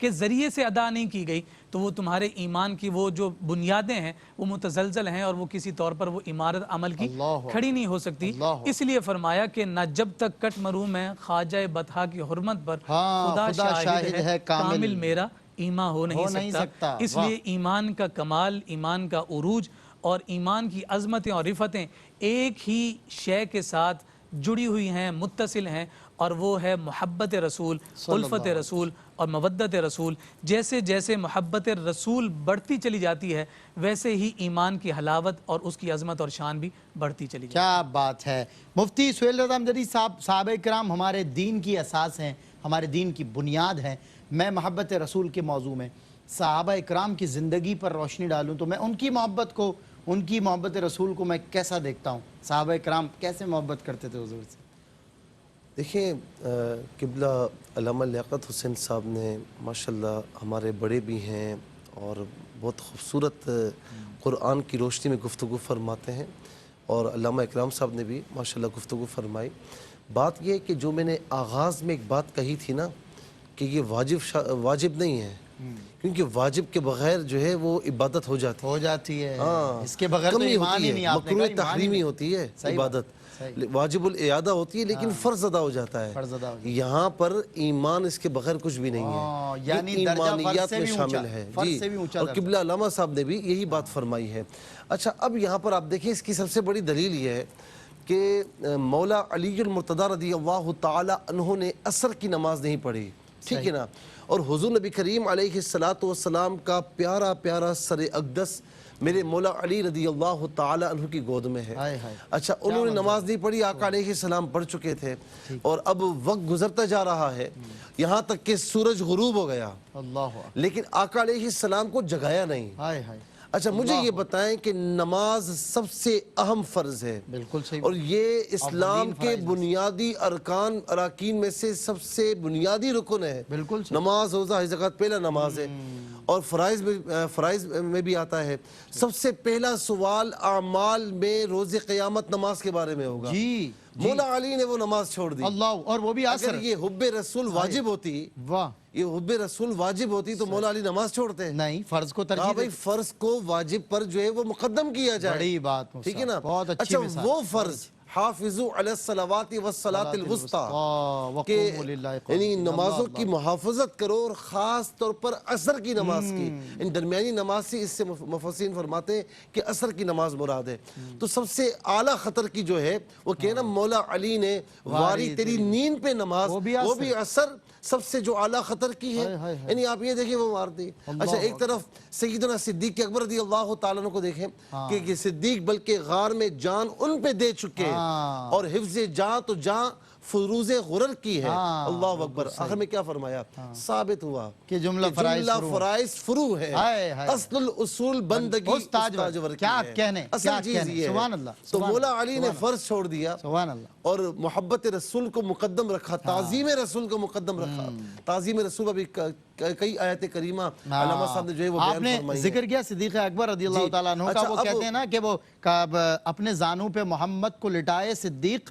کے ذریعے سے ادا نہیں کی گئی تو وہ تمہارے ایمان کی وہ جو بنیادیں ہیں وہ متزلزل ہیں اور وہ کسی طور پر وہ عمارت عمل کی کھڑی نہیں ہو سکتی. اس لیے فرمایا کہ نہ جب تک کٹ مروں میں خواجہ بطحا کی حرمت پر خدا شاہد ہے کامل میرا ایمان ہو نہیں سکتا. اس لیے ایمان کا کمال، ایمان کا عروج اور ایمان کی عظمتیں اور رفتیں ایک ہی شے کے ساتھ جڑی ہوئی ہیں، متصل ہیں، اور وہ ہے محبت رسول، الفت رسول اور مودت رسول. جیسے جیسے محبت رسول بڑھتی چلی جاتی ہے ویسے ہی ایمان کی حلاوت اور اس کی عظمت اور شان بھی بڑھتی چلی جاتی ہے. کیا بات ہے. مفتی سہیل رضا امجدی صاحب، صحابہ کرام ہمارے دین کی اساس ہیں، ہمارے دین کی بنیاد ہیں. میں محبت رسول کے موضوع میں صحابہ کرام کی زندگی پر روشنی ڈالوں تو میں ان کی محبت کو، ان کی محبت رسول کو میں کیسا دیکھتا ہوں؟ صحابہ کرام کیسے محبت کرتے تھے حضور سے؟ دیکھیں قبلہ علامہ لیاقت حسین صاحب نے ماشاءاللہ ہمارے بڑے بھی ہیں اور بہت خوبصورت قرآن کی روشنی میں گفتگو فرماتے ہیں، اور علامہ اکرام صاحب نے بھی ماشاءاللہ گفتگو فرمائی. بات یہ ہے کہ جو میں نے آغاز میں ایک بات کہی تھی نا کہ یہ واجب نہیں ہے، کیونکہ واجب کے بغیر جو ہے وہ عبادت ہو جاتی ہے. اس کے بغیر تو ایمان ہی نہیں. مکروہ تحریمی ہوتی ہے عبادت، واجب الاعادہ ہوتی ہے لیکن فرض ادا ہو جاتا ہے. یہاں پر ایمان اس کے بغیر کچھ بھی نہیں ہے، یعنی ایمانیات میں شامل ہے. جی، اور قبلہ علامہ صاحب نے بھی یہی بات فرمائی ہے. اچھا، اب یہاں پر آپ دیکھیں اس کی سب سے بڑی دلیل یہ ہے کہ مولا علی المرتضیٰ رضی اللہ تعالی عنہ نے عصر کی نماز نہیں پڑھی، ٹھیک ہے نا، اور حضور نبی کریم علیہ السلام کا پیارا پیارا سر اقدس میرے مولا علی رضی اللہ تعالی عنہ کی گود میں ہے. اچھا، انہوں نے نماز نہیں پڑھی، آقا علیہ السلام پڑھ چکے تھے، اور اب وقت گزرتا جا رہا ہے یہاں تک کہ سورج غروب ہو گیا، لیکن آقا علیہ السلام کو جگایا نہیں. اچھا، مجھے یہ بتائیں کہ نماز سب سے اہم فرض ہے، بالکل صحیح، اور یہ اسلام کے بنیادی اراکین میں سے سب سے بنیادی رکن ہے. بالکل نماز، روزہ، زکوٰۃ پہلا نماز ہے، اور فرائض میں بھی آتا ہے. سب سے پہلا سوال اعمال میں روز قیامت نماز کے بارے میں ہوگا. جی، مولا علی نے وہ نماز چھوڑ دی. اللہ، اور وہ بھی اگر یہ حب رسول واجب ہوتی، یہ حب رسول واجب ہوتی تو مولا علی نماز چھوڑتے ہیں؟ نہیں، فرض کو ترجیح بھائی فرض کو واجب پر جو ہے وہ مقدم کیا جائے. بڑی بات، ٹھیک ہے نا. بہت اچھی مثال. اچھا، وہ فرض حافظوا علی الصلوات والصلاۃ الوسطیٰ کہ یعنی نمازوں کی محافظت کرو، اور خاص طور پر عصر کی نماز کی. ان درمیانی نماز سے اس سے مفسرین فرماتے ہیں کہ عصر کی نماز مراد ہے. تو سب سے اعلیٰ خطر کی جو ہے وہ کہنا مولا علی نے واری تیری نیند پہ نماز، وہ بھی عصر، سب سے جو اعلیٰ خطر کی ہے. یعنی آپ یہ دیکھیں وہ مار دی. اچھا، ایک طرف سیدنا صدیق اکبر رضی اللہ تعالیٰ عنہ کو دیکھیں کہ صدیق بلکہ غار میں جان ان پہ دے چکے، اور حفظ جاں تو جاں فروز غرر کی ہے. اللہ اکبر. آخر میں کیا فرمایا؟ ثابت ہوا کہ جملہ فرائض فرو ہے، اصل الاصول بندگی استاجور کی ہے. اصل چیز یہ ہے. تو مولا علی نے فرض چھوڑ دیا اور محبت رسول کو مقدم رکھا، تعظیم رسول کو مقدم رکھا. تعظیم رسول ابھی کئی آیت کریمہ علامہ صاحب نے جو ہے وہ بیان فرمائی ہے. آپ نے ذکر کیا صدیق اکبر رضی اللہ تعالیٰ عنہ کا. وہ کہتے ہیں نا کہ وہ اپنے زانوں پہ محمد کو لٹائے صدیق،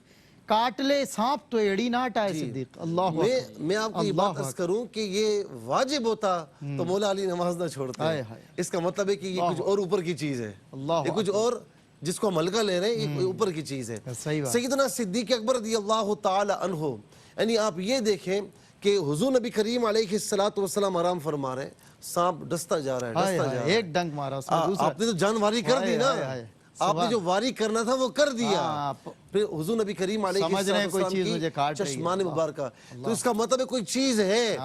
کاٹ لے سانپ تو ایڑی نہ ہٹائے صدیق. اللہ، میں آپ کو یہ بات عرض کروں کہ یہ واجب ہوتا تو مولا علی نماز نہ چھوڑتا. اس کا مطلب ہے کہ یہ کچھ اور اوپر کی چیز ہے، یہ کچھ اور جس کو ہم ہلکا لے رہے ہیں، یہ اوپر کی چیز ہے. سیدنا صدیق اکبر رضی اللہ تعالی عنہ، یعنی آپ یہ دیکھیں کہ حضور نبی کریم علیہ السلام آرام فرما رہے ہیں، سانپ ڈستا جا رہا ہے، ایک ڈنک مارا. آپ نے تو جان واری کر دی نا، آپ نے جو واری کرنا تھا وہ کر دیا. پھر حضور نبی کریم علیہ السلام کی چشمان مبارکہ. تو اس کا مطلب ہے کوئی چیز ہے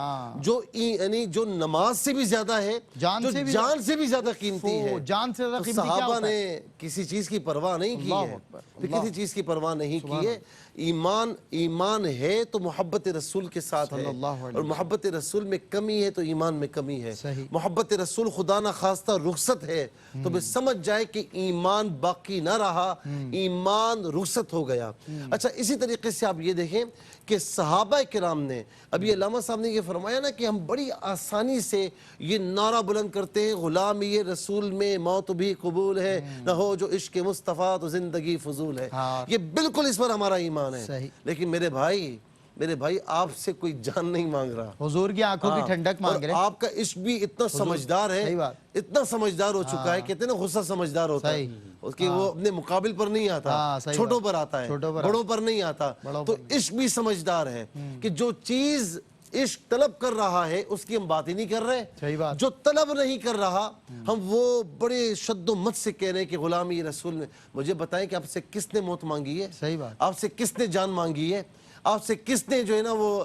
جو یعنی جو نماز سے بھی زیادہ ہے، جو جان سے بھی زیادہ قیمتی ہے. صحابہ نے کسی چیز کی پرواہ نہیں کی ہے، کسی چیز کی پرواہ نہیں کی ہے. ایمان ہے تو محبت رسول کے ساتھ ہے، اور محبت رسول میں کمی ہے تو ایمان میں کمی ہے. محبت رسول خدا نہ خواستہ رخصت ہے تو بس سمجھ جائے کہ ایمان باقی نہ رہا، ایمان رخصت ہو گیا. اچھا، اسی طریقے سے آپ یہ دیکھیں کہ صحابہ کرام نے، ابھی علامہ صاحب نے یہ فرمایا نا کہ ہم بڑی آسانی سے یہ نعرہ بلند کرتے ہیں، غلامی رسول میں موت بھی قبول ہے، نہ ہو جو عشق مصطفیٰ تو زندگی فضول ہے. یہ بالکل اس پر ہمارا ایمان ہے. لیکن میرے بھائی، میرے بھائی آپ سے کوئی جان نہیں مانگ رہا، حضور کی آنکھوں کی ٹھنڈک مانگ رہے ہیں. آپ کا عشق بھی اتنا سمجھدار ہے، اتنا سمجھدار ہو چکا ہے. کہتے ہیں نا غصہ سمجھدار ہوتا ہے، اس کی وہ اپنے مقابل پر نہیں آتا، چھوٹوں پر آتا ہے، بڑوں پر نہیں آتا. تو عشق بھی سمجھدار ہے کہ جو چیز عشق طلب کر رہا ہے اس کی ہم بات ہی نہیں کر رہے، جو طلب نہیں کر رہا ہم وہ بڑے شد و مت سے کہہ رہے ہیں کہ غلامی رسول میں. مجھے بتائیں کہ آپ سے کس نے موت مانگی ہے؟ صحیح بات. آپ سے کس نے جان مانگی ہے؟ آپ سے کس نے جو ہے نا وہ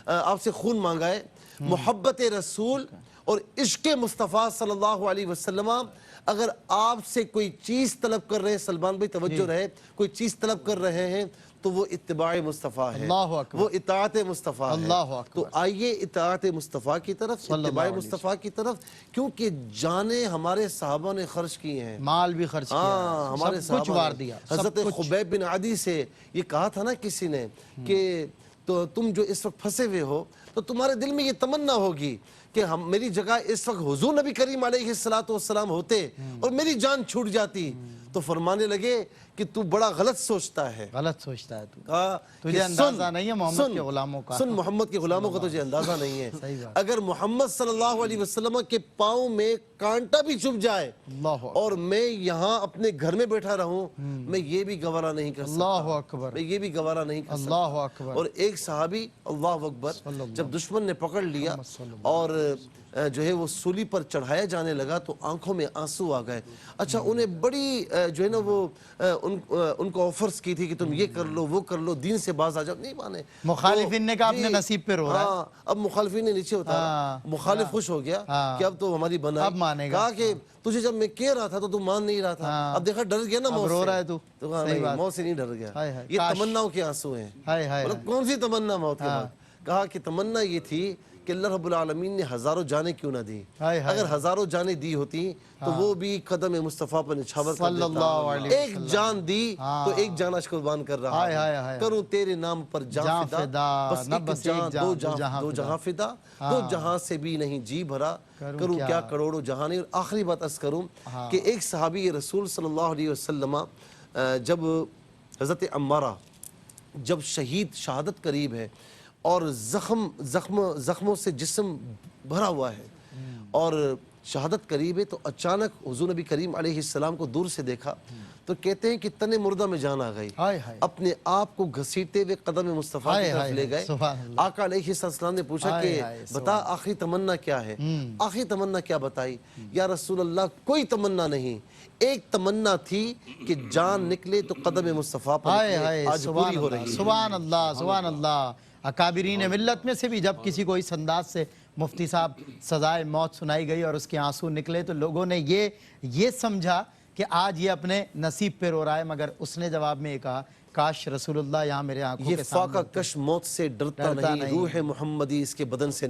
آپ سے خون مانگا ہے؟ محبت رسول اور عشق مصطفیٰ صلی اللہ علیہ وسلم اگر آپ سے کوئی چیز طلب کر رہے ہیں، سلمان بھائی توجہ رہے، کوئی چیز طلب کر رہے ہیں تو وہ اتباع مصطفیٰ ہے، وہ اطاعت مصطفیٰ ہے. تو آئیے اطاعت مصطفیٰ کی طرف، اتباع مصطفیٰ کی طرف، کیونکہ جانیں ہمارے صحابہ نے خرچ کی ہیں، مال بھی خرچ کیا، ہمارے سب کچھ وار دیا. حضرت خبیب بن عدی سے یہ کہا تھا نا کسی نے کہ تو تم جو اس وقت پھنسے ہوئے ہو تو تمہارے دل میں یہ تمنا ہوگی کہ میری جگہ اس وقت حضور نبی کریم علیہ السلام ہوتے اور میری جان چھوٹ جاتی. تو فرمانے لگے کہ تو بڑا غلط سوچتا ہے، غلط سوچتا ہے تو. کہا تجھے اندازہ نہیں ہے محمد کے غلاموں کا. سن محمد کے غلاموں کا تجھے اندازہ نہیں ہے. اگر محمد صلی اللہ علیہ وسلم کے پاؤں میں کانٹا بھی چبھ جائے اور میں یہاں اپنے گھر میں بیٹھا رہوں میں یہ بھی گوارا نہیں کر سکتا. اللہ اکبر. میں یہ بھی گوارا نہیں کر سکتا. اللہ اکبر. اور ایک صحابی اللہ اکبر جب دشمن نے پکڑ لیا اور جو ہے وہ سولی پر چڑھایا جانے لگا تو آنکھوں میں آنسو آ گئے. اچھا انہیں بڑی جو ہے نا وہ ان کو آفرز کی تھی کہ تم یہ کر لو وہ کر لو دین سے باز آ جاؤ، نہیں مانے. مخالفین نے کہا اپنے نصیب پہ رو رہا ہے. اب مخالفین نے نیچے اتارا، مخالف خوش ہو گیا کہ اب تو ہماری بنا. اب مانے گا. کہا کہ تجھے جب میں کہہ رہا تھا تو مان نہیں رہا تھا، اب دیکھا ڈر گیا نا موت سے. رو رہا ہے تو موت سے نہیں ڈر گیا. یہ تمناؤں کے آنسو ہیں. کون سی تمنا موت کے بعد؟ کہا کہ تمنا یہ تھی کہ اللہ رب العالمین نے ہزاروں جانیں کیوں نہ دی، اگر ہزاروں جانیں دی ہوتی تو وہ بھی قدم مصطفیٰ پر نچھاور کر دیتا. ایک جان دی تو ایک جان آج قربان کر رہا ہے. کروں تیرے نام پر جان فدا، بس ایک جان دو جہاں فدا، دو جہاں سے بھی نہیں جی بھرا، کروں کیا کروڑوں جہاں نہیں. اور آخری بات عرض کروں کہ ایک صحابی رسول صلی اللہ علیہ وسلم جب حضرت عمارہ جب شہادت قریب ہے اور زخموں سے جسم بھرا ہوا ہے اور شہادت قریب ہے تو اچانک حضور نبی کریم علیہ السلام کو دور سے دیکھا تو کہتے ہیں کہ تن مردہ میں جان آ گئی. اپنے آپ کو گھسیٹتے ہوئے قدم مصطفیٰ کی طرف لے گئے. آقا علیہ السلام نے پوچھا کہ بتا آخری تمنا کیا ہے؟ آخری تمنا کیا بتائی؟ یا رسول اللہ کوئی تمنا نہیں، ایک تمنا تھی کہ جان نکلے تو قدم مصطفیٰ پر آج پوری ہو رہی ہے. سبحان اللہ سبحان اللہ. اکابرین ملت میں سے بھی جب کسی کو اس انداز سے مفتی صاحب سزائے موت سنائی گئی اور اس کے آنسو نکلے تو لوگوں نے یہ سمجھا کہ آج یہ اپنے نصیب پہ رو رہا ہے، مگر اس نے جواب میں یہ کہا کاش رسول اللہ یہاں میرے آنکھوں کے سامنے. یہ فاقہ کش موت سے ڈرتا نہیں، روح محمدی اس کے بدن سے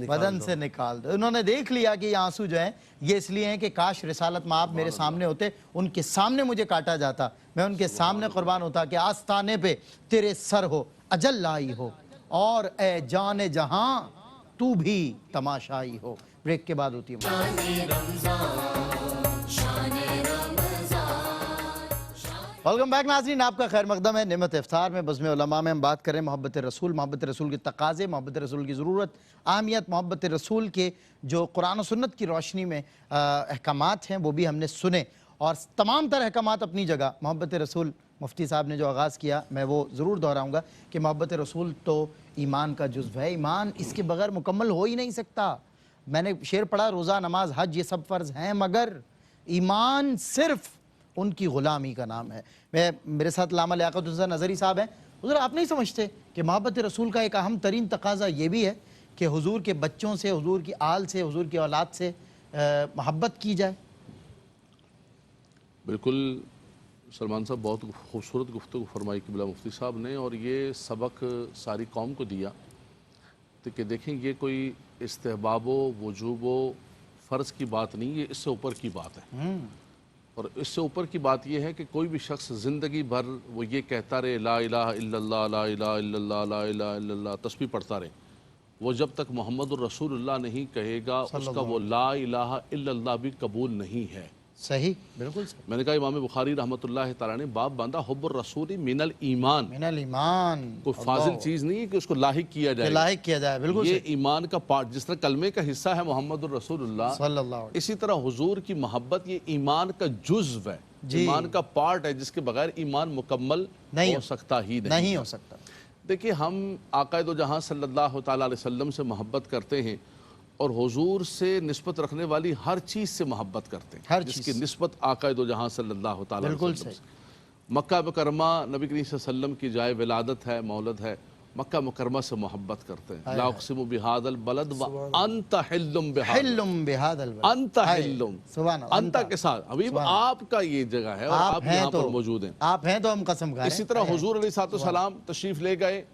نکال دو. انہوں نے دیکھ لیا کہ یہ آنسو جو ہیں یہ اس لیے ہیں کہ کاش رسالت مآب میرے سامنے ہوتے، ان کے سامنے مجھے کاٹا جاتا، میں ان کے سامنے قربان ہوتا کہ آستانے پہ تیرے سر ہو اجل لائی ہو اور اے جان جہاں تو بھی تماشائی ہو. بریک کے بعد ہوتی ہے. ویلکم بیک ناظرین، آپ کا خیر مقدم ہے نعمت افطار میں. بزم علماء میں ہم بات کریں محبت رسول کے تقاضے، محبت رسول کی ضرورت، اہمیت، محبت رسول کے جو قرآن و سنت کی روشنی میں احکامات ہیں وہ بھی ہم نے سنے اور تمام تر احکامات اپنی جگہ. محبت رسول مفتی صاحب نے جو آغاز کیا میں وہ ضرور دہراؤں گا کہ محبت رسول تو ایمان کا جزو ہے، ایمان اس کے بغیر مکمل ہو ہی نہیں سکتا. میں نے شعر پڑھا روزہ نماز حج یہ سب فرض ہیں مگر ایمان صرف ان کی غلامی کا نام ہے. میرے ساتھ علامہ لیاقت حسین نظری صاحب ہیں. حضور آپ نہیں سمجھتے کہ محبت رسول کا ایک اہم ترین تقاضا یہ بھی ہے کہ حضور کے بچوں سے، حضور کی آل سے، حضور کی اولاد سے محبت کی جائے؟ بالکل سلمان صاحب، بہت خوبصورت گفتگو فرمائی قبلہ مفتی صاحب نے، اور یہ سبق ساری قوم کو دیا کہ دیکھیں یہ کوئی استحباب و وجوب و فرض کی بات نہیں، یہ اس سے اوپر کی بات ہے. اور اس سے اوپر کی بات یہ ہے کہ کوئی بھی شخص زندگی بھر وہ یہ کہتا رہے لا الہ الا اللہ لا الہ الا اللہ لا الہ الا اللہ، تسبیح پڑھتا رہے، وہ جب تک محمد الرسول اللہ نہیں کہے گا اس کا وہ لا الہ الا اللہ بھی قبول نہیں ہے. صحیح، بالکل صحیح. میں نے کہا امام بخاری رحمۃ اللہ تعالیٰ نے باب باندھا حب الرسول من الایمان. من الایمان، کوئی فاضل چیز نہیں ہے کہ اس کو لاحق کیا جائے. لاحق کیا جائے، بالکل یہ صحیح. ایمان کا پارٹ، جس طرح کلمے کا حصہ ہے محمد الرسول اللہ، صلی اللہ علیہ اسی طرح حضور کی محبت یہ ایمان کا جزو ہے، ایمان کا پارٹ ہے، جس کے بغیر ایمان مکمل نہیں ہو سکتا ہی نہیں. نہیں ہو سکتا. دیکھیے ہم آقا دو جہاں صلی اللہ تعالیٰ علیہ وسلم سے محبت کرتے ہیں اور حضور سے نسبت رکھنے والی ہر چیز سے محبت کرتے ہیں، ہر جس چیز کی نسبت آقا دو جہاں صلی اللہ تعالیٰ علیہ بالکل وسلم سے. صحیح. مکہ مکرمہ نبی کریم صلی اللہ علیہ وسلم کی جائے ولادت ہے، مولد ہے. مکہ مکرمہ سے محبت کرتے ہیں. لا اقسم بہذا البلد وانت حل بہذا، حلم بہذا البلد، انت حلم، سبحان اللہ. انت کے ساتھ حبیب آپ کا یہ جگہ ہے اور آپ یہاں پر موجود ہیں. آپ ہیں تو ہم قسم کھائیں. اسی طرح حضور علیہ الصلوۃ والسلام تشریف لے گئے،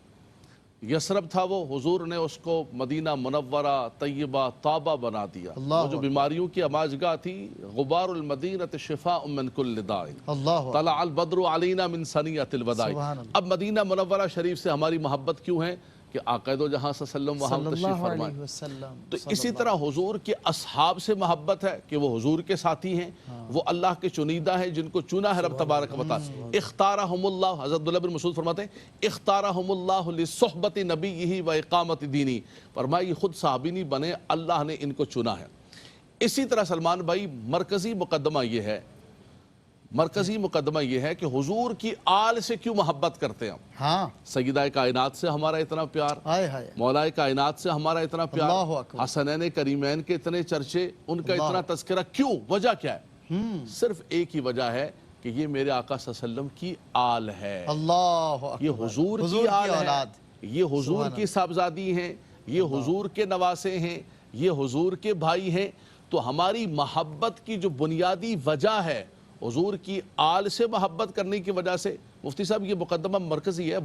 یثرب تھا وہ، حضور نے اس کو مدینہ منورہ طیبہ طابہ بنا دیا. وہ جو بیماریوں کی آماجگاہ تھی، غبار المدینہ شفاء من کل داء، اللہ طلع البدر علینا من ثنیۃ الوداع. سبحان اللہ. اب مدینہ منورہ شریف سے ہماری محبت کیوں ہے کہ آقا دو جہاں صلی اللہ علیہ وسلم وہاں صلی تشریف اللہ فرمائے. علیہ وسلم. تو اسی طرح حضور کے اصحاب سے محبت ہے کہ وہ حضور کے ساتھی ہیں، وہ اللہ کے چنیدہ ہیں جن کو چنا ہے رب تبارک و تعالی. اختارہم اللہ، حضرت عبداللہ بن مسعود فرماتے ہیں اختارہم اللہ لصحبت نبیہ و اقامت دینی. فرمایا یہ خود صحابی نہیں بنے، اللہ نے ان کو چنا ہے. اسی طرح سلمان بھائی مرکزی مقدمہ یہ ہے کہ حضور کی آل سے کیوں محبت کرتے ہیں ہم. ہاں، سیدہ کائنات سے ہمارا اتنا پیار، ہائے ہائے، مولا کائنات سے ہمارا اتنا اللہ پیار، اکبر. حسنین کریمین کے اتنے چرچے، ان کا اتنا تذکرہ کیوں؟ وجہ کیا ہے؟ صرف ایک ہی وجہ ہے کہ یہ میرے آقا صلی اللہ علیہ وسلم کی آل ہے، اللہ اکبر. یہ حضور کی آل ہے، یہ حضور کی صاحبزادی ہیں، یہ حضور کے نواسے ہیں، یہ حضور کے بھائی ہیں. تو ہماری محبت کی جو بنیادی وجہ ہے حضور کی آل سے محبت کرنے کی وجہ سے. مفتی صاحب یہ مقدمہ مرکزی ہے،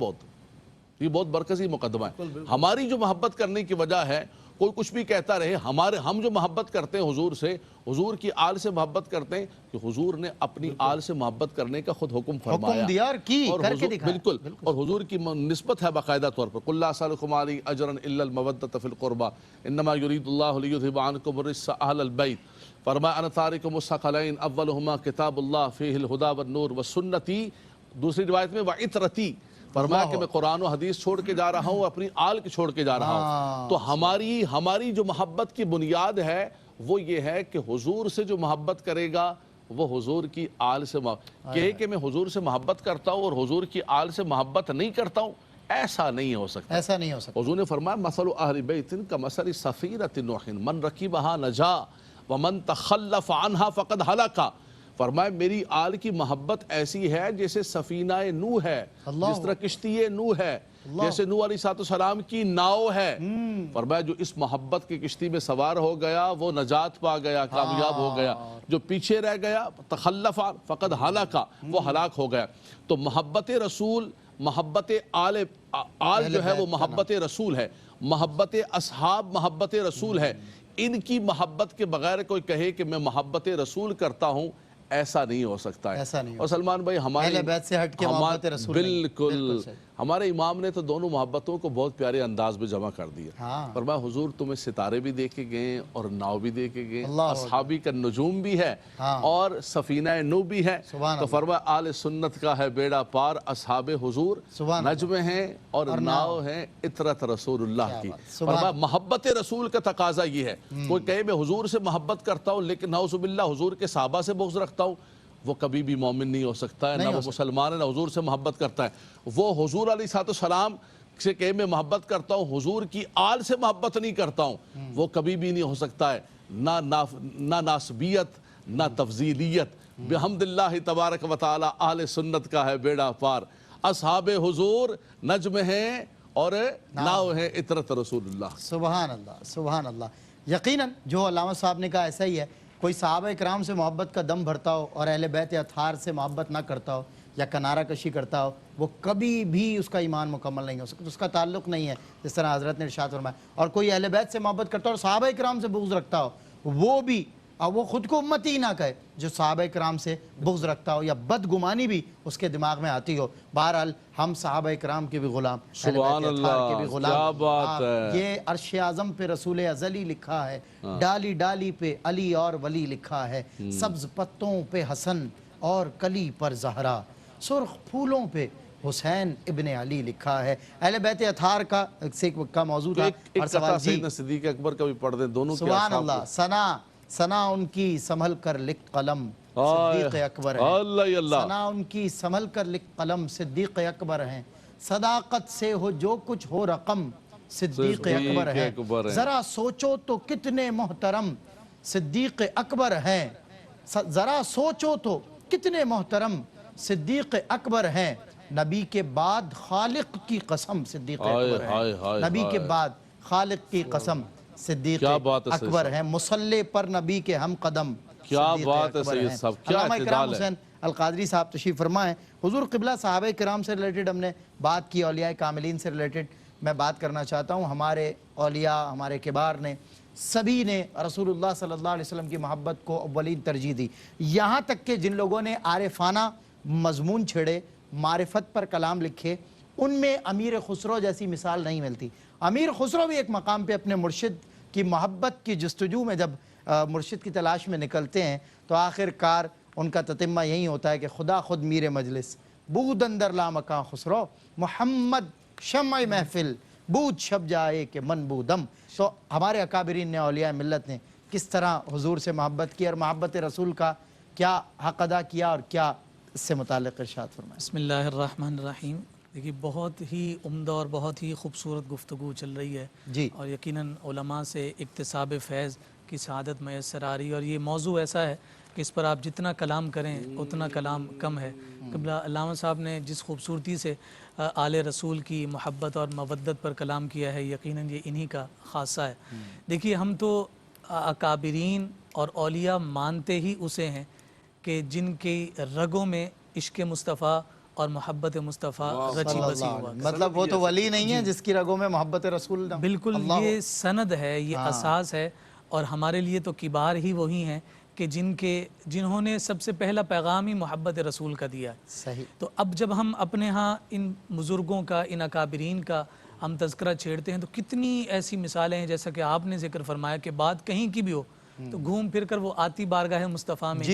یہ بہت مرکزی مقدمہ ہے. ہماری جو محبت کرنے کی وجہ ہے، کوئی کچھ بھی کہتا رہے، ہم جو محبت کرتے ہیں حضور سے، حضور کی آل سے محبت کرتے ہیں کہ حضور نے اپنی آل سے محبت کرنے کا خود حکم فرمایا، حکم دیا اور کی، اور کر کے حضور دکھایا. بالکل، اور حضور کی نسبت ہے باقاعدہ طور پر. قل لا اسألکم علیہ اجرا الا المودۃ فی القربى انما یرید اللہ لیذھب عنکم الرجس اہل البیت. فرمایا انا تارکم الثقلین اولہما کتاب اللہ فیہ الہدی والنور وسنتی. دوسری روایت میں وعطرتی، فرمایا کہ میں قرآن و حدیث چھوڑ کے جا رہا ہوں، اپنی آل کے چھوڑ کے جا رہا ہوں. تو ہماری جو محبت کی بنیاد ہے وہ یہ ہے کہ حضور سے جو محبت کرے گا وہ حضور کی آل سے کہ میں حضور سے محبت کرتا ہوں اور حضور کی آل سے محبت نہیں کرتا ہوں، ایسا نہیں ہو سکتا. ایسا نہیں ہو سکتا. حضور نے فرمایا مثل اہل بیت کمثل سفینۃ نوح من رکبہا نجا ومن تخلف عنہا فقد ہلک. فرمایا میری آل کی محبت ایسی ہے جیسے سفینہ نوح ہے، جس طرح کشتی نوح ہے، جیسے نوح علیہ السلام کی ناؤ ہے. فرمایا جو اس محبت کی کشتی میں سوار ہو گیا وہ نجات پا گیا، کامیاب ہو گیا. جو پیچھے رہ گیا تخلف فقد ہلاک، وہ ہلاک ہو گیا. تو محبت رسول، محبت آل جو ہے وہ محبت رسول ہے، محبت اصحاب محبت رسول ہے. ان کی محبت کے بغیر کوئی کہے کہ میں محبت رسول کرتا ہوں، ایسا نہیں ہو سکتا ہے. ایسا نہیں ہو اور سلمان بھائی اہل بیت سے ہٹ کے محبت رسول نہیں. بالکل ہمارے امام نے تو دونوں محبتوں کو بہت پیارے انداز میں جمع کر دیا. فرمایا حضور تمہیں ستارے بھی دے کے گئے اور ناؤ بھی دے کے گئے، اصحابی کا نجوم بھی ہے اور سفینہ نو بھی ہے. تو فرمایا آل سنت کا ہے بیڑا پار، اصحاب حضور نجم ہیں اور ناؤ ہیں عطرت رسول اللہ کی. فرمایا محبت رسول کا تقاضا یہ ہے، کوئی کہے میں حضور سے محبت کرتا ہوں لیکن نعوذ باللہ حضور کے صحابہ سے بغض رکھتا ہوں، وہ کبھی بھی مومن نہیں ہو سکتا ہے، نہ وہ مسلمان ہے نہ حضور سے محبت کرتا ہے. وہ حضور علیہ السلام سے کہ میں محبت کرتا ہوں، حضور کی آل سے محبت نہیں کرتا ہوں، وہ کبھی بھی نہیں ہو سکتا ہے. نہ ناسبیت نہ تفضیلیت. بحمد اللہ تبارک و تعالی اہل سنت کا ہے بیڑا پار، اصحاب حضور نجم ہیں اور ناؤ ہیں عطرت رسول اللہ. سبحان اللہ، سبحان اللہ. یقیناً جو علامہ صاحب نے کہا ایسا ہی ہے. کوئی صحابہ کرام سے محبت کا دم بھرتا ہو اور اہل بیت اطہار سے محبت نہ کرتا ہو یا کنارہ کشی کرتا ہو، وہ کبھی بھی اس کا ایمان مکمل نہیں ہو سکتا، اس کا تعلق نہیں ہے، جس طرح حضرت نے ارشاد فرمایا. اور کوئی اہل بیت سے محبت کرتا ہو اور صحابہ کرام سے بغض رکھتا ہو، وہ بھی اور وہ خود کو امتی نہ کہے، جو صحابہ کرام سے بغض رکھتا ہو یا بدگمانی بھی اس کے دماغ میں آتی ہو۔ بہرحال ہم صحابہ کرام کے بھی غلام، سبحان اللہ، کے بھی غلام۔ کیا بات ہے۔ یہ عرش اعظم پہ رسول ازلی لکھا ہے، ڈالی ڈالی پہ علی اور ولی لکھا ہے، سبز پتوں پہ حسن اور کلی پر زہرا، سرخ پھولوں پہ حسین ابن علی لکھا ہے۔ اہل بیت اطہار کا موضوع تھا ایک اور سوال قطعہ سیدنا صدیق اکبر کا بھی پڑھ دیں، دونوں کے سبحان اصحاب اللہ، ثنا ان کی سنبھل کر لکھ قلم صدیق اکبر ہے، اللہ اللہ، ثنا ان کی سنبھل کر لکھ قلم صدیق اکبر ہیں، صداقت سے ہو جو کچھ ہو رقم صدیق اکبر ہے، ذرا سوچو تو کتنے محترم صدیق اکبر ہیں، ذرا سوچو تو کتنے محترم صدیق اکبر ہیں، نبی کے بعد خالق کی قسم صدیق اکبر ہے، نبی کے بعد خالق کی قسم صدیق اکبر ہیں، مصلی پر نبی کے ہم قدم کیا بات ہے سید صاحب، کیا علامہ اکرام اعتدال ہے۔ حسین القادری صاحب تشریف فرمائیں۔ حضور قبلہ صحابہ کرام سے ریلیٹڈ ہم نے بات کی، اولیاء کاملین سے ریلیٹڈ میں بات کرنا چاہتا ہوں۔ ہمارے اولیاء، ہمارے کبار نے، سبھی نے رسول اللہ صلی اللہ علیہ وسلم کی محبت کو اولین ترجیح دی، یہاں تک کہ جن لوگوں نے عارفانہ مضمون چھڑے، معرفت پر کلام لکھے، ان میں امیر خسرو جیسی مثال نہیں ملتی۔ امیر خسرو بھی ایک مقام پہ اپنے مرشد کی محبت کی جستجو میں جب مرشد کی تلاش میں نکلتے ہیں تو آخر کار ان کا تتمہ یہی ہوتا ہے کہ خدا خود میر مجلس، بود اندر لامکاں خسرو، محمد شمع محفل، بود شب جائے کہ من بودم۔ تو ہمارے اکابرین نے، اولیاء ملت نے کس طرح حضور سے محبت کی اور محبت رسول کا کیا حق ادا کیا اور کیا اس سے متعلق ارشاد فرمائیں۔ بسم اللہ الرحمن الرحیم۔ دیکھیے بہت ہی عمدہ اور بہت ہی خوبصورت گفتگو چل رہی ہے جی، اور یقیناً علماء سے اکتساب فیض کی سعادت میسر آ رہی ہے، اور یہ موضوع ایسا ہے کہ اس پر آپ جتنا کلام کریں اتنا کلام کم ہے۔ قبلہ علامہ صاحب نے جس خوبصورتی سے آل رسول کی محبت اور مودت پر کلام کیا ہے، یقیناً یہ انہی کا خاصہ ہے۔ دیکھیے ہم تو اکابرین اور اولیاء مانتے ہی اسے ہیں کہ جن کی رگوں میں عشق مصطفیٰ اور محبت مصطفیٰ رچی بسی ہوا۔ مطلب وہ تو ولی نہیں ہے جس کی رگوں میں محبت رسول نہ ہو۔ بالکل، یہ سند ہے، یہ اساس ہے، اور ہمارے لیے تو کبار ہی وہی ہیں کہ جنہوں نے سب سے پہلا پیغام ہی محبت رسول کا دیا۔ صحیح۔ تو اب جب ہم اپنے ہاں ان بزرگوں کا، ان اکابرین کا ہم تذکرہ چھیڑتے ہیں تو کتنی ایسی مثالیں ہیں، جیسا کہ آپ نے ذکر فرمایا کہ بات کہیں کی بھی ہو تو گھوم پھر کر وہ آتی بارگاہ مصطفیٰ میں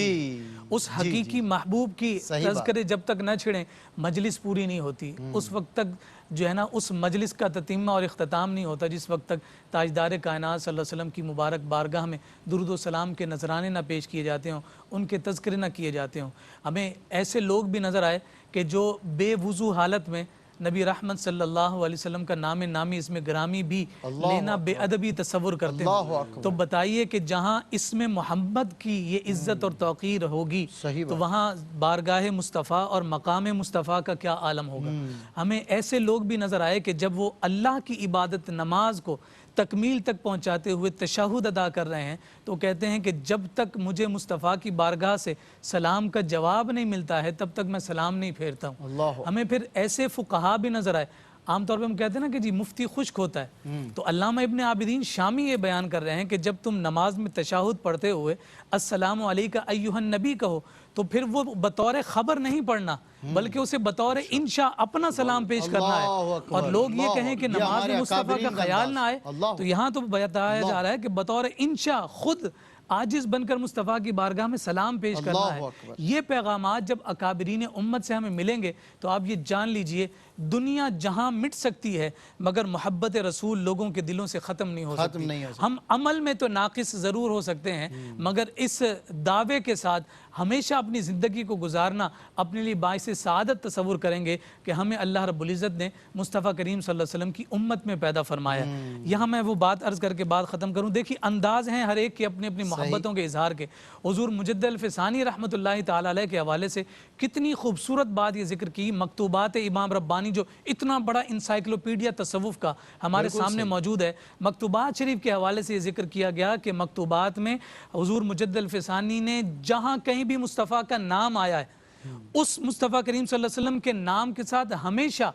اس حقیقی محبوب کی تذکرے جب تک نہ چھڑیں مجلس پوری نہیں ہوتی۔ اس وقت تک جو ہے نا اس مجلس کا تتمہ اور اختتام نہیں ہوتا جس وقت تک تاجدار کائنات صلی اللہ علیہ وسلم کی مبارک بارگاہ میں درود و سلام کے نذرانے نہ پیش کیے جاتے ہوں، ان کے تذکرے نہ کیے جاتے ہوں۔ ہمیں ایسے لوگ بھی نظر آئے کہ جو بے وضو حالت میں نبی رحمت صلی اللہ علیہ وسلم کا نام نامی اسم گرامی بھی لینا بے ادبی تصور کرتے ہیں۔ تو بتائیے کہ جہاں اسم محمد کی یہ عزت اور توقیر ہوگی تو وہاں بارگاہ مصطفیٰ اور مقام مصطفیٰ کا کیا عالم ہوگا۔ ہمیں ایسے لوگ بھی نظر آئے کہ جب وہ اللہ کی عبادت نماز کو تکمیل تک پہنچاتے ہوئے تشہد ادا کر رہے ہیں تو کہتے ہیں کہ جب تک مجھے مصطفیٰ کی بارگاہ سے سلام کا جواب نہیں ملتا ہے تب تک میں سلام نہیں پھیرتا ہوں۔ ہمیں پھر ایسے فقہا بھی نظر آئے، عام طور پہ ہم کہتے ہیں نا کہ جی مفتی خشک ہوتا ہے، تو علامہ ابن عابدین شامی یہ بیان کر رہے ہیں کہ جب تم نماز میں تشہد پڑھتے ہوئے السلام علیکہ ایہا النبی کہو تو پھر وہ بطور خبر نہیں پڑھنا بلکہ اسے بطور انشاء اپنا سلام پیش کرنا ہے۔ اور لوگ یہ کہیں کہ نماز میں مصطفیٰ کا خیال نہ آئے تو یہاں تو بتایا جا رہا ہے کہ بطور انشاء خود عاجز بن کر مصطفیٰ کی بارگاہ میں سلام پیش کرنا ہے۔ یہ پیغامات جب اکابرین امت سے ہمیں ملیں گے تو آپ یہ جان لیجئے دنیا جہاں مٹ سکتی ہے مگر محبت رسول لوگوں کے دلوں سے ختم نہیں ہو سکتی۔ ہم عمل میں تو ناقص ضرور ہو سکتے ہیں مگر اس دعوے کے ساتھ ہمیشہ اپنی زندگی کو گزارنا اپنے لیے باعث سعادت تصور کریں گے کہ ہمیں اللہ رب العزت نے مصطفیٰ کریم صلی اللہ علیہ وسلم کی امت میں پیدا فرمایا۔ یہاں میں وہ بات عرض کر کے بات ختم کروں۔ دیکھیے انداز ہیں ہر ایک کے اپنی اپنی محبتوں کے اظہار کے۔ حضور مجدد الفسانی رحمۃ اللہ تعالی علیہ کے حوالے سے کتنی خوبصورت بات یہ ذکر کی، مکتوبات امام ربانی جو اتنا بڑا انسائیکلوپیڈیا تصوف کا ہمارے سامنے موجود ہے، مکتوبات شریف کے حوالے سے یہ ذکر کیا گیا کہ مکتوبات میں حضور مجدد الفسانی نے جہاں کہیں بھی مصطفیٰ کا نام آیا ہے اس مصطفیٰ کریم صلی اللہ علیہ وسلم کے نام کے ساتھ ہمیشہ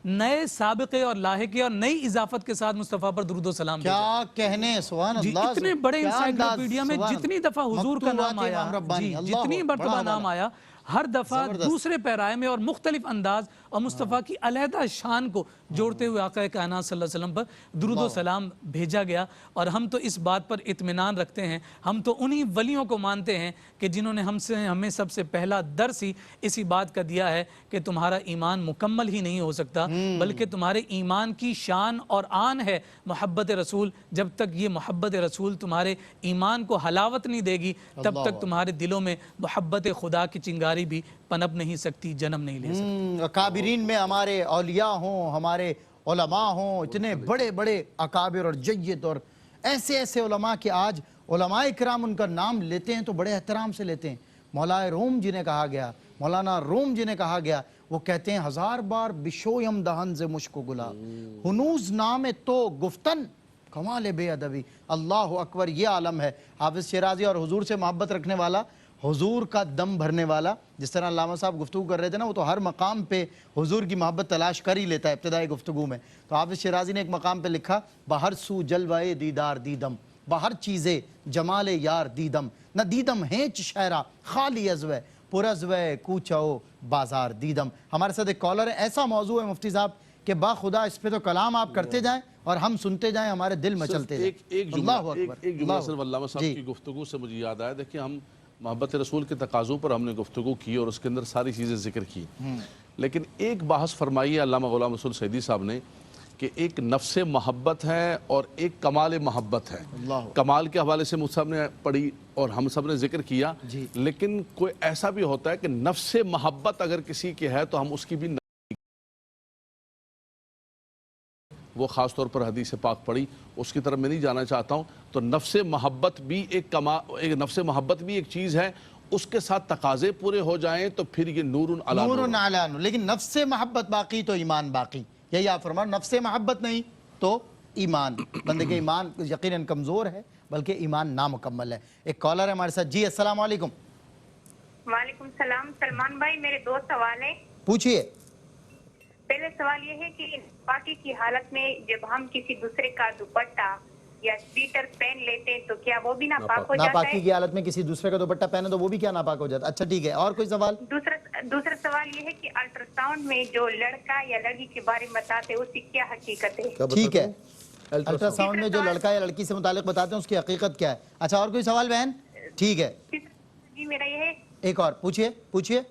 نئے سابقے اور لاحقے اور نئی اضافت کے ساتھ مصطفیٰ پر درود و سلام بھیجا۔ کیا کہنے، سبحان جی اللہ، اتنے بڑے کیا انسائکلوپیڈیا میں انداز، جتنی دفعہ حضور کا نام مکتوبات آیا، امام ربانی، جی اللہ جتنی بڑا مرتبہ نام حوالہ۔ آیا، ہر دفعہ زبردست۔ دوسرے پیرائے میں اور مختلف انداز اور مصطفیٰ کی علیحدہ شان کو جوڑتے ہوئے آقا کائنات صلی اللہ علیہ وسلم پر درود و سلام بھیجا گیا۔ اور ہم تو اس بات پر اطمینان رکھتے ہیں، ہم تو انہی ولیوں کو مانتے ہیں کہ جنہوں نے ہمیں سب سے پہلا درس ہی اسی بات کا دیا ہے کہ تمہارا ایمان مکمل ہی نہیں ہو سکتا، بلکہ تمہارے ایمان کی شان اور آن ہے محبت رسول۔ جب تک یہ محبت رسول تمہارے ایمان کو حلاوت نہیں دے گی، تب تک تمہارے دلوں میں محبت خدا کی چنگاری بھی پنپ نہیں سکتی، جنم نہیں لے سکتی۔ اکابرین میں ہمارے اولیاء ہوں، ہمارے علماء ہوں، اتنے بڑے بڑے اکابر اور جید اور ایسے ایسے علماء کہ آج علماء کرام ان کا نام لیتے ہیں تو بڑے احترام سے لیتے ہیں۔ مولا روم جنہیں کہا گیا، مولانا روم جنہیں کہا گیا، وہ کہتے ہیں 1000 بار بشویم دہن سے مشک و گلا، ہنوز نام تو گفتن کمال بے ادبی۔ اللہ اکبر، یہ عالم ہے۔ حافظ شیرازی اور حضور سے محبت رکھنے والا، حضور کا دم بھرنے والا، جس طرح علامہ صاحب گفتگو کر رہے تھے نا، وہ تو ہر مقام پہ حضور کی محبت تلاش کر ہی لیتا ہے ابتدائی گفتگو میں۔ تو حافظ شیرازی نے ایک مقام پہ لکھا، بہر سو جلوہ دیدار دیدم، بہر چیزیں جمال یار دیدم، نہ دیدم ہینچ شہرہ خالی ازوہ پر ازوہ کوچو بازار دیدم۔ ہمارے ساتھ ایک کالر ہے، ایسا موضوع ہے مفتی صاحب کہ باخدا اس پہ تو کلام آپ کرتے جائیں اور ہم سنتے جائیں، ہمارے دل مچلتے جائیں۔ ایک جملہ صرف علامہ صاحب کی گفتگو سے مجھے یاد آیا، دیکھیں ہم محبت رسول کے تقاضوں پر ہم نے گفتگو کی اور اس کے اندر ساری چیزیں ذکر کی، لیکن ایک بحث فرمائی ہے علامہ غلام رسول سعیدی صاحب نے کہ ایک نفس محبت ہے اور ایک کمال محبت ہے۔ کمال کے حوالے سے مجھ سب نے پڑھی اور ہم سب نے ذکر کیا، لیکن کوئی ایسا بھی ہوتا ہے کہ نفس محبت اگر کسی کی ہے تو ہم اس کی بھی وہ خاص طور پر حدیث پاک پڑھی، اس کی طرف میں نہیں جانا چاہتا ہوں۔ تو نفس محبت بھی نفس محبت بھی ایک چیز ہے، اس کے ساتھ تقاضے پورے ہو جائیں تو پھر یہ نور علی نور۔ نور علی نور، لیکن نفس محبت باقی تو ایمان باقی، یہی آپ فرماؤ، نفس محبت نہیں تو ایمان، بندے کے ایمان یقیناً کمزور ہے بلکہ ایمان نامکمل ہے۔ ایک کالر ہے ہمارے ساتھ، جی السلام علیکم۔ وعلیکم السلام سلمان بھائی، میرے دو سوال ہیں۔ پوچھئے۔ پہلے سوال یہ ہے کہ پاکی کی حالت میں جب ہم کسی دوسرے کا دوپٹہ یا سویٹر پہن لیتے ہیں تو کیا وہ بھی ناپاک ہو جاتا ہے؟ ناپاکی کی حالت میں کسی دوسرے کا دوپٹہ پہنے تو وہ بھی کیا ناپاک ہو جاتا ہے؟ اچھا ٹھیک ہے، اور کوئی سوال؟ دوسرا سوال یہ ہے کہ الٹرا ساؤنڈ میں جو لڑکا یا لڑکی کے بارے میں بتاتے ہیں اس کی کیا حقیقت ہے؟ ٹھیک ہے، الٹرا ساؤنڈ میں جو لڑکا یا لڑکی سے متعلق بتاتے ہیں اس کی حقیقت کیا ہے؟ اچھا، اور کوئی سوال بہن؟ ٹھیک ہے، جی میرا یہ ہے۔ ایک اور پوچھئے۔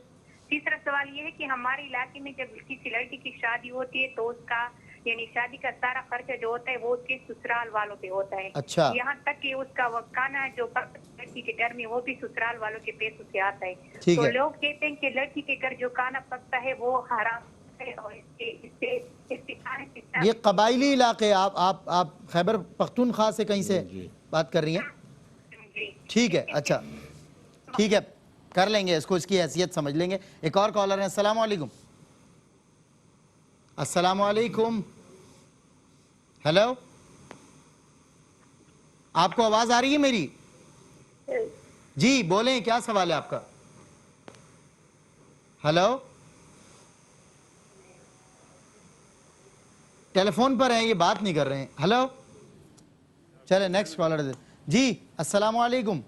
تیسرا سوال یہ ہے کہ ہمارے علاقے میں جب کسی لڑکی کی شادی ہوتی ہے تو اس کا یعنی شادی کا سارا خرچہ جو ہوتا ہے وہ اس کے سسرال والوں پہ ہوتا ہے۔ اچھا۔ یہاں تک کہ اس کا کھانا جو لڑکی کے گھر میں وہ بھی سسرال والوں کے پیسوں سے آتا ہے۔ تو لوگ کہتے ہیں کہ لڑکی کے گھر جو کھانا پکتا ہے وہ حرام ہے اور یہ قبائلی علاقے، آپ خیبر پختونخوا سے کہیں سے بات کر رہی ہیں؟ ٹھیک ہے، اچھا ٹھیک ہے، کر لیں گے اس کو، اس کی حیثیت سمجھ لیں گے۔ ایک اور کالر ہے، السلام علیکم۔ السلام علیکم، ہیلو، آپ کو آواز آ رہی ہے میری؟ جی بولیں، کیا سوال ہے آپ کا؟ ہیلو، ٹیلی فون پر ہیں، یہ بات نہیں کر رہے ہیں۔ ہیلو، چلے نیکسٹ کالر۔ جی السلام علیکم۔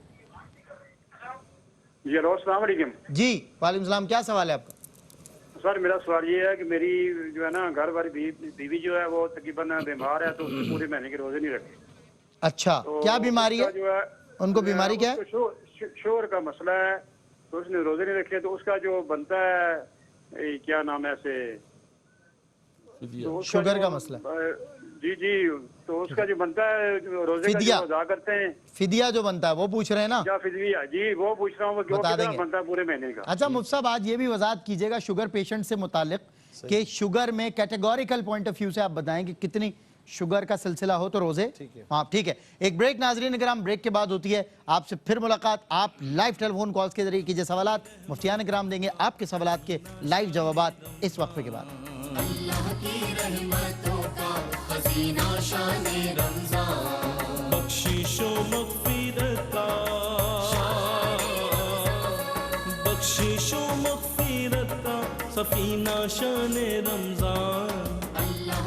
جی ہلو، السلام علیکم۔ جی وعلیکم السلام، کیا سوال ہے آپ کا؟ سر میرا سوال یہ ہے کہ میری جو ہے نا گھر والی بیوی جو ہے وہ تقریباً بیمار ہے تو اس نے پورے مہینے کے روزے نہیں رکھے۔ اچھا، کیا بیماری ہے ان کو؟ بیماری کیا ہے؟ شوہر کا مسئلہ ہے تو اس نے روزے نہیں رکھے، تو اس کا جو بنتا ہے کیا نام ہے ایسے، شوگر کا مسئلہ؟ جی جی، تو اس کا جو بنتا ہے روزے کا جو ادا کرتے ہیں، فدیہ جو بنتا ہے وہ پوچھ رہے ہیں نا؟ کیا فدیہ؟ جی وہ پوچھ رہا ہوں کہ کتنا بنتا ہے پورے مہینے کا۔ اچھا مفتی صاحب، آج یہ بھی وضاحت کیجئے گا شوگر پیشنٹ سے متعلق کہ شوگر میں کیٹیگوریکل پوائنٹ آف ویو سے آپ بتائیں کہ کتنی شوگر کا سلسلہ ہو تو روزے؟ ہاں ٹھیک ہے، ایک بریک ناظرین کرام، بریک کے بعد ہوتی ہے آپ سے پھر ملاقات۔ آپ لائیو ٹیلی فون کالز کے ذریعے کیجئے سوالات، مفتیان کرام دیں گے آپ کے سوالات کے لائیو جوابات اس وقفے کے بعد۔ اللہ کی رحمتوں کا خزینہ شان رمضان، بخشش و مغفرت کا بخشش و مغفرت کا سفینہ شان رمضان